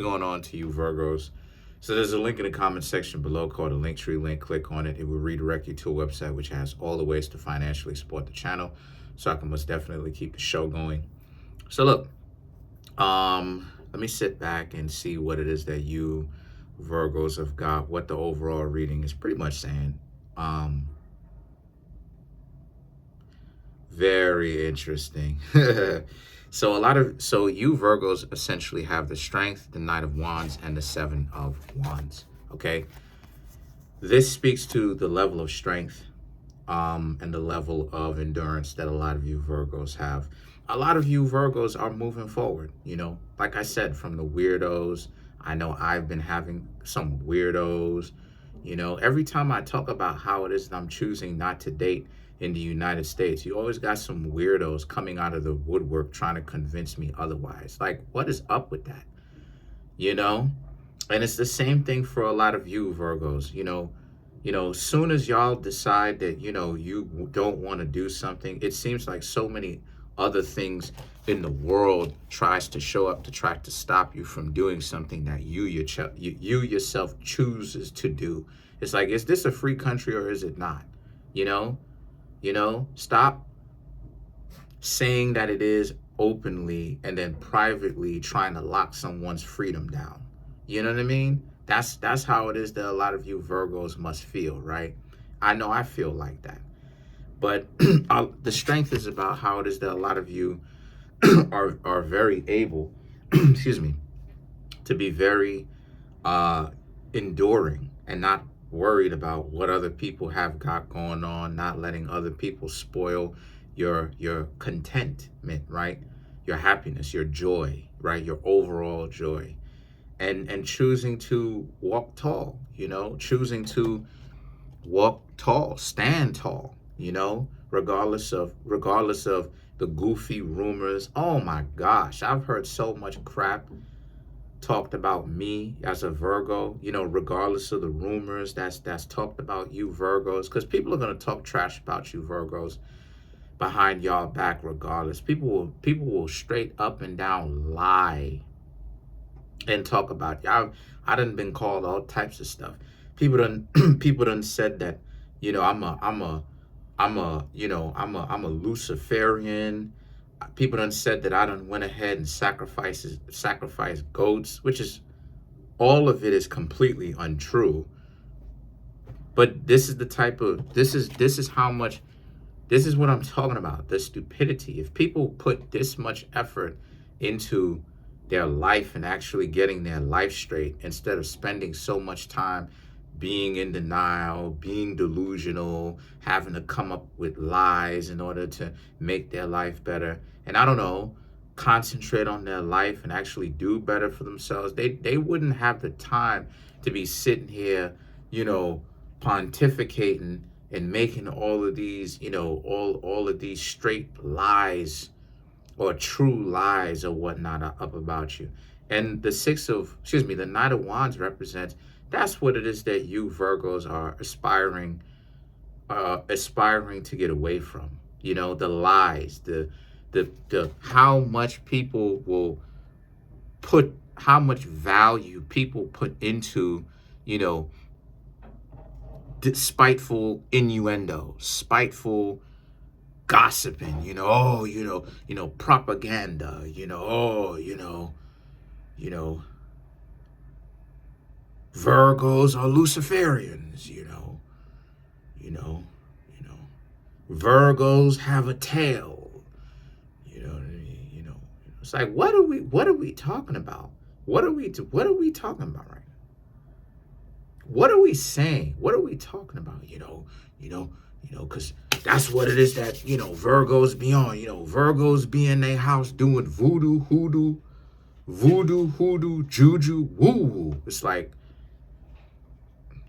Going on to you, Virgos. So there's a link in the comment section below called a Linktree link. Click on it. It will redirect you to a website which has all the ways to financially support the channel, so I can most definitely keep the show going. So look, let me sit back and see what it is that you Virgos have got, what the overall reading is pretty much saying. Very interesting. So you Virgos essentially have the Strength, the Knight of Wands, and the Seven of Wands. Okay. This speaks to the level of strength and the level of endurance that a lot of you Virgos have. A lot of you Virgos are moving forward, like I said, from the weirdos. I know I've been having some weirdos, every time I talk about how it is that I'm choosing not to date in the United States, you always got some weirdos coming out of the woodwork trying to convince me otherwise. Like, what is up with that? And it's the same thing for a lot of you Virgos, soon as y'all decide that, you don't want to do something, it seems like so many other things in the world tries to show up to try to stop you from doing something that you yourself chooses to do. It's like, is this a free country or is it not? Stop saying that it is openly and then privately trying to lock someone's freedom down. You know what I mean? That's how it is that a lot of you Virgos must feel, right? I know I feel like that. But the strength is about how it is that a lot of you are very able, excuse me, to be very enduring and not worried about what other people have got going on, not letting other people spoil your contentment, right? Your happiness, your joy, right? Your overall joy. And choosing to walk tall, choosing to walk tall, stand tall, regardless of the goofy rumors. Oh my gosh, I've heard so much crap talked about me as a Virgo, regardless of the rumors that's talked about you Virgos, because people are going to talk trash about you Virgos behind y'all back regardless. People will straight up and down lie and talk about you. I done been called all types of stuff. People done said that, I'm a Luciferian. People done said that I done went ahead and sacrificed goats, which is, all of it is completely untrue. But this is the type of, this is how much, this is what I'm talking about, the stupidity. If people put this much effort into their life and actually getting their life straight, instead of spending so much time being in denial, being delusional, having to come up with lies in order to make their life better, and I don't know, concentrate on their life and actually do better for themselves, they wouldn't have the time to be sitting here, pontificating and making all of these, all of these straight lies or true lies or whatnot up about you. And the Knight of Wands represents, that's what it is that you Virgos are aspiring to get away from. The lies, the how much people will put, how much value people put into, spiteful innuendo, spiteful gossiping, propaganda, Virgos are Luciferians, Virgos have a tail, It's like, what are we talking about? What are we talking about right now? What are we saying? What are we talking about? Because that's what it is that, Virgos be on. Virgos be in their house doing voodoo, juju, woo. It's like,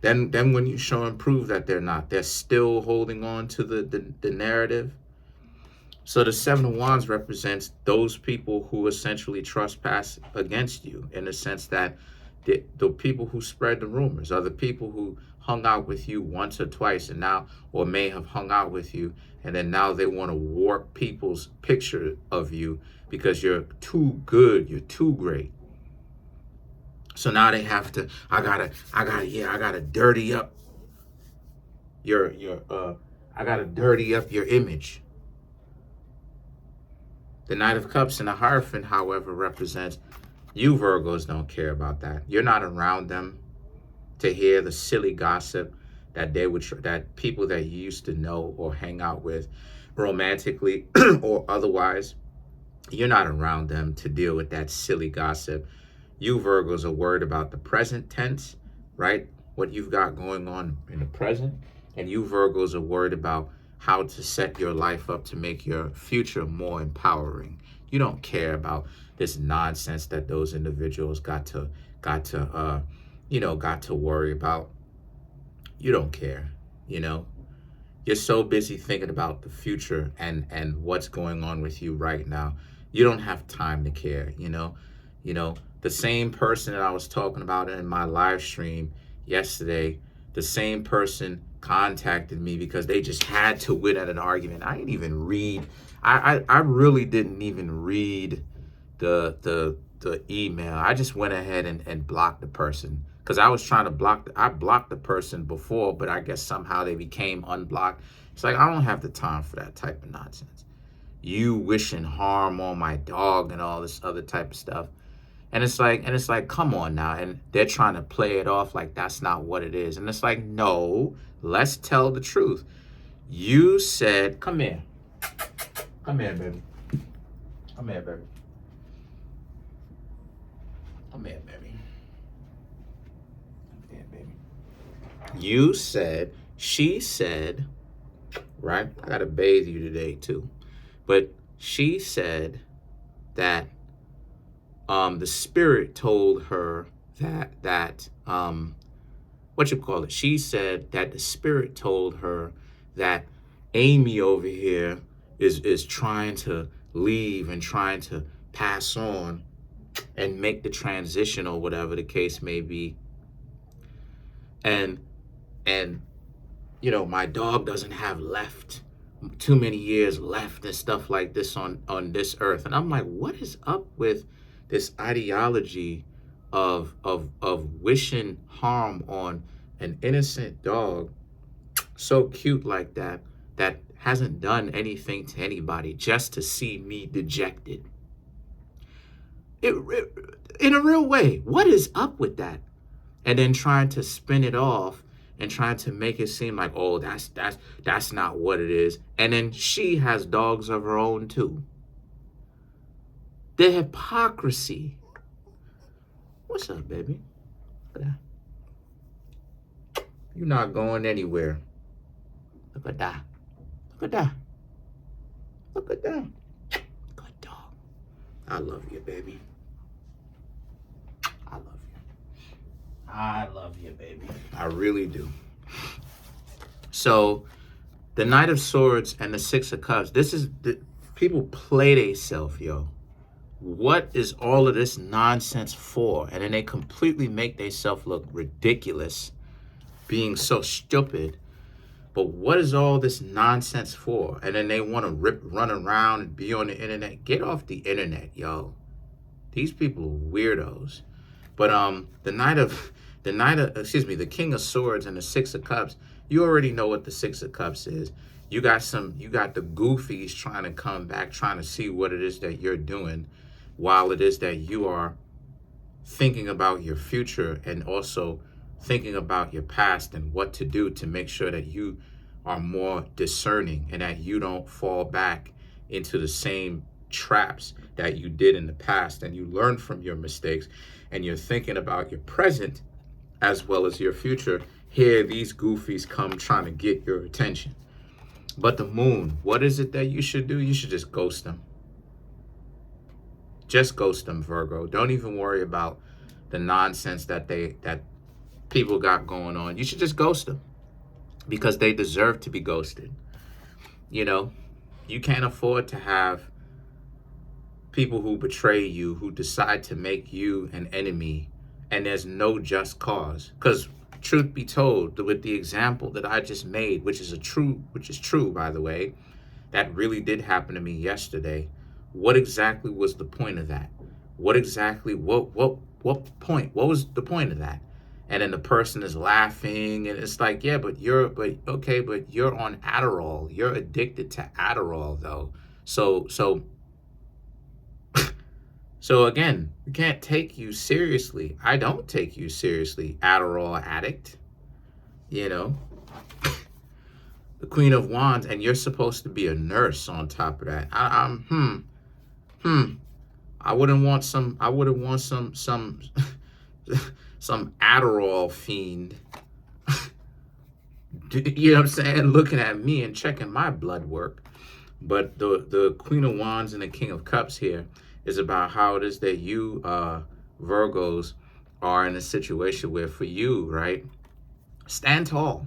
then when you show and prove that they're still holding on to the narrative. So the Seven of Wands represents those people who essentially trespass against you, in the sense that the people who spread the rumors are the people who hung out with you once or twice, and now, or may have hung out with you, and then now they want to warp people's picture of you because you're too good, you're too great. So now they have to, I gotta dirty up I gotta dirty up your image. The Knight of Cups and the Hierophant, however, represents you Virgos don't care about that. You're not around them to hear the silly gossip that that people that you used to know or hang out with romantically or otherwise. You're not around them to deal with that silly gossip. You Virgos are worried about the present tense, right? What you've got going on in the present. And you Virgos are worried about how to set your life up to make your future more empowering. You don't care about this nonsense that those individuals got to worry about. You don't care, You're so busy thinking about the future and what's going on with you right now. You don't have time to care, The same person that I was talking about in my live stream yesterday, the same person contacted me because they just had to win at an argument. I didn't even read. I really didn't even read the email. I just went ahead and blocked the person because I was trying to I blocked the person before, but I guess somehow they became unblocked. It's like, I don't have the time for that type of nonsense. You wishing harm on my dog and all this other type of stuff. And it's like, come on now. And they're trying to play it off like that's not what it is. And it's like, no, let's tell the truth. You said, come here. Come here, baby. Come here, baby. Come here, baby. Come here, baby. You said, she said, right? I got to bathe you today too. But she said that the spirit told her that she said that the spirit told her that Amy over here is trying to leave and trying to pass on and make the transition or whatever the case may be. And my dog doesn't have too many years left and stuff like this on this earth. And I'm like, what is up with this ideology of wishing harm on an innocent dog, so cute like that hasn't done anything to anybody, just to see me dejected? In a real way, what is up with that? And then trying to spin it off and trying to make it seem like, oh, that's not what it is. And then she has dogs of her own too. The hypocrisy. What's up, baby? Look at that. You're not going anywhere. Look at that. Look at that. Look at that. Good dog. I love you, baby. I love you. I love you, baby. I really do. So, the Knight of Swords and the Six of Cups. People play themselves, yo. What is all of this nonsense for? And then they completely make themselves look ridiculous, being so stupid. But what is all this nonsense for? And then they want to run around and be on the internet. Get off the internet, yo. These people are weirdos. But the King of Swords and the Six of Cups, you already know what the Six of Cups is. You got the goofies trying to come back, trying to see what it is that you're doing, while it is that you are thinking about your future and also thinking about your past and what to do to make sure that you are more discerning and that you don't fall back into the same traps that you did in the past, and you learn from your mistakes and you're thinking about your present as well as your future. Here, these goofies come trying to get your attention. But the Moon, what is it that you should do? You should just ghost them. Just ghost them, Virgo. Don't even worry about the nonsense that people got going on. You should just ghost them because they deserve to be ghosted. You can't afford to have people who betray you, who decide to make you an enemy, and there's no just cause. Because truth be told, with the example that I just made, which is true, by the way, that really did happen to me yesterday. What exactly was the point of that? What What point? What was the point of that? And then the person is laughing, and it's like, yeah, but you're on Adderall. You're addicted to Adderall, though. So again, we can't take you seriously. I don't take you seriously, Adderall addict. You know, the Queen of Wands, and you're supposed to be a nurse on top of that. I wouldn't want some. I wouldn't want some some Adderall fiend. You know what I'm saying? Looking at me and checking my blood work. But the Queen of Wands and the King of Cups here is about how it is that you Virgos are in a situation where, for you, right, stand tall,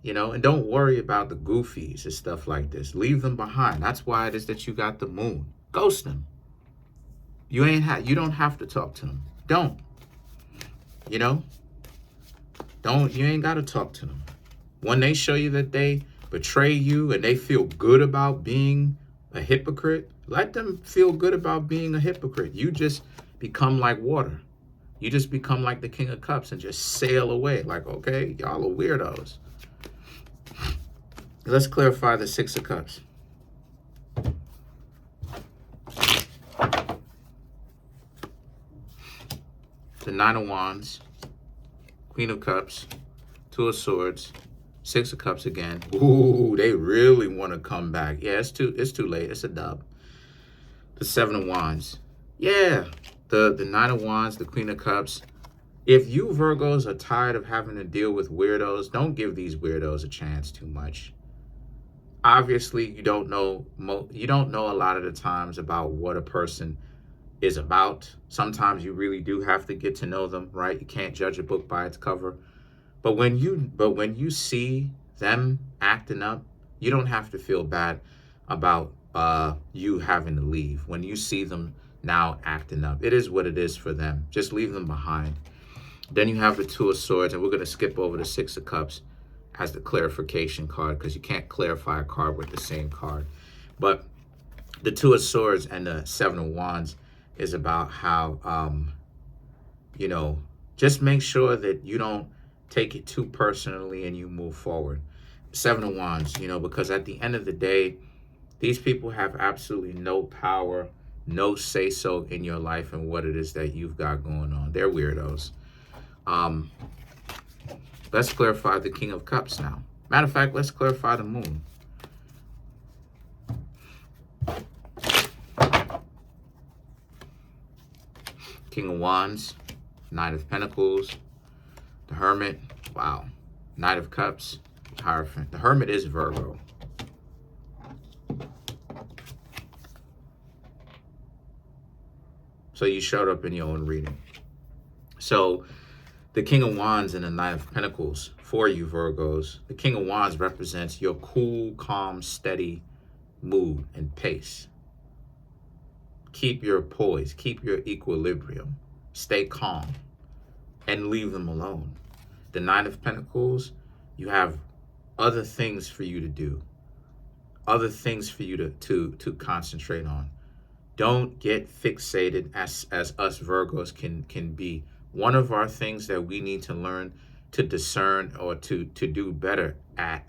you know, and don't worry about the goofies and stuff like this. Leave them behind. That's why it is that you got the moon. Ghost them. You don't have to talk to them. Don't. You know? You ain't got to talk to them. When they show you that they betray you and they feel good about being a hypocrite, let them feel good about being a hypocrite. You just become like water. You just become like the King of Cups and just sail away. Like, okay, y'all are weirdos. Let's clarify the Six of Cups. The Nine of Wands, Queen of Cups, Two of Swords, Six of Cups again. Ooh, they really want to come back. Yeah, it's too late. It's a dub. The Seven of Wands. Yeah, the Nine of Wands, the Queen of Cups. If you Virgos are tired of having to deal with weirdos, don't give these weirdos a chance too much. Obviously, you don't know a lot of the times about what a person is about. Sometimes you really do have to get to know them, right? You can't judge a book by its cover. But when you see them acting up, you don't have to feel bad about you having to leave. When you see them now acting up, it is what it is for them. Just leave them behind. Then you have the Two of Swords, and we're going to skip over the Six of Cups as the clarification card, because you can't clarify a card with the same card. But the Two of Swords and the Seven of Wands is about how, you know, just make sure that you don't take it too personally and you move forward. Seven of Wands, you know, because at the end of the day, these people have absolutely no power, no say-so in your life and what it is that you've got going on. They're weirdos. Let's clarify the King of Cups now. Matter of fact, let's clarify the Moon. King of Wands, Knight of Pentacles, the Hermit, wow, Knight of Cups, Hierophant. The Hermit is Virgo. So you showed up in your own reading. So the King of Wands and the Knight of Pentacles for you Virgos. The King of Wands represents your cool, calm, steady mood and pace. Keep your poise, keep your equilibrium, stay calm, and leave them alone. The Knight of Pentacles, you have other things for you to do, other things for you to concentrate on. Don't get fixated as us Virgos can be. One of our things that we need to learn to discern or to do better at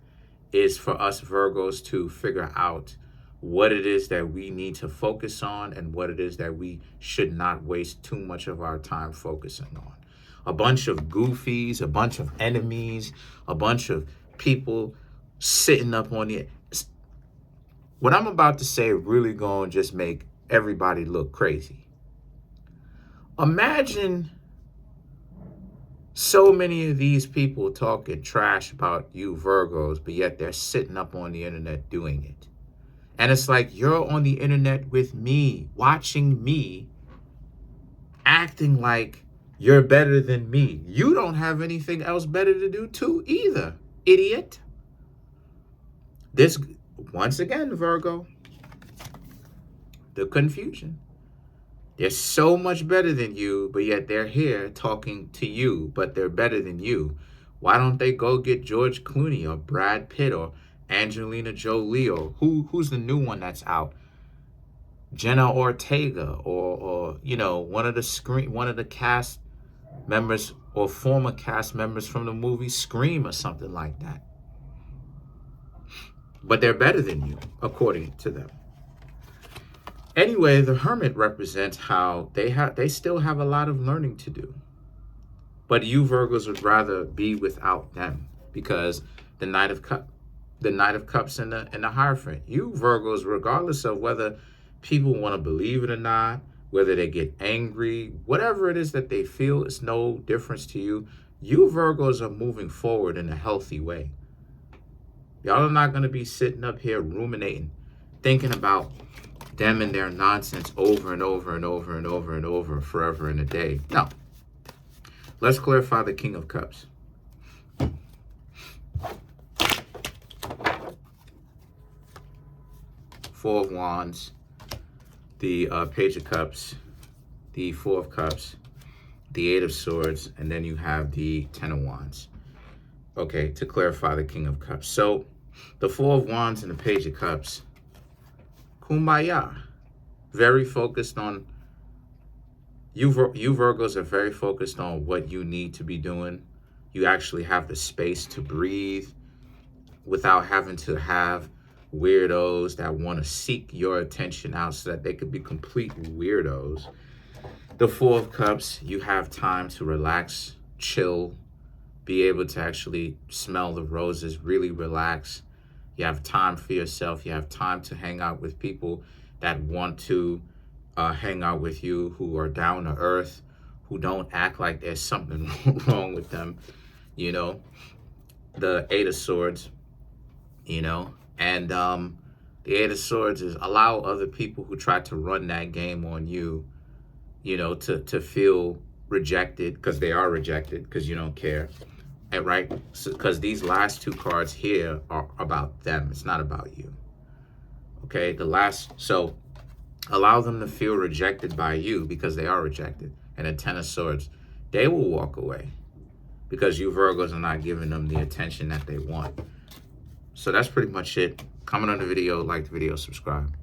is for us Virgos to figure out what it is that we need to focus on and what it is that we should not waste too much of our time focusing on. A bunch of goofies, a bunch of enemies, a bunch of people sitting up on the... What I'm about to say really going to just make everybody look crazy. Imagine so many of these people talking trash about you Virgos, but yet they're sitting up on the internet doing it. And it's like, you're on the internet with me, watching me, acting like you're better than me. You don't have anything else better to do too either, idiot. This, once again, Virgo, the confusion. They're so much better than you, but yet they're here talking to you, but they're better than you. Why don't they go get George Clooney or Brad Pitt or Angelina Jolie or who's the new one that's out? Jenna Ortega or you know, one of the cast members or former cast members from the movie Scream or something like that. But they're better than you, according to them. Anyway, the Hermit represents how they still have a lot of learning to do. But you Virgos would rather be without them, because the Knight of Cups and the Hierophant. You Virgos, regardless of whether people want to believe it or not, whether they get angry, whatever it is that they feel, it's no difference to you. You Virgos are moving forward in a healthy way. Y'all are not going to be sitting up here ruminating, thinking about them and their nonsense over and over and over and over and over forever and a day. No. Let's clarify the King of Cups. Four of Wands, the Page of Cups, the Four of Cups, the Eight of Swords, and then you have the Ten of Wands. Okay, to clarify the King of Cups. So, the Four of Wands and the Page of Cups, kumbaya. Very focused on, you Virgos are very focused on what you need to be doing. You actually have the space to breathe without having to have weirdos that want to seek your attention out so that they could be complete weirdos. The Four of Cups, you have time to relax, chill, be able to actually smell the roses, really relax. You have time for yourself. You have time to hang out with people that want to hang out with you, who are down to earth, who don't act like there's something wrong with them, you know. The Eight of Swords, you know, and the Eight of Swords is allow other people who try to run that game on you, you know, to feel rejected, because they are rejected, because you don't care. And right? Because these last two cards here are about them. It's not about you. Okay? So allow them to feel rejected by you, because they are rejected. And the Ten of Swords, they will walk away because you Virgos are not giving them the attention that they want. So that's pretty much it. Comment on the video, like the video, subscribe.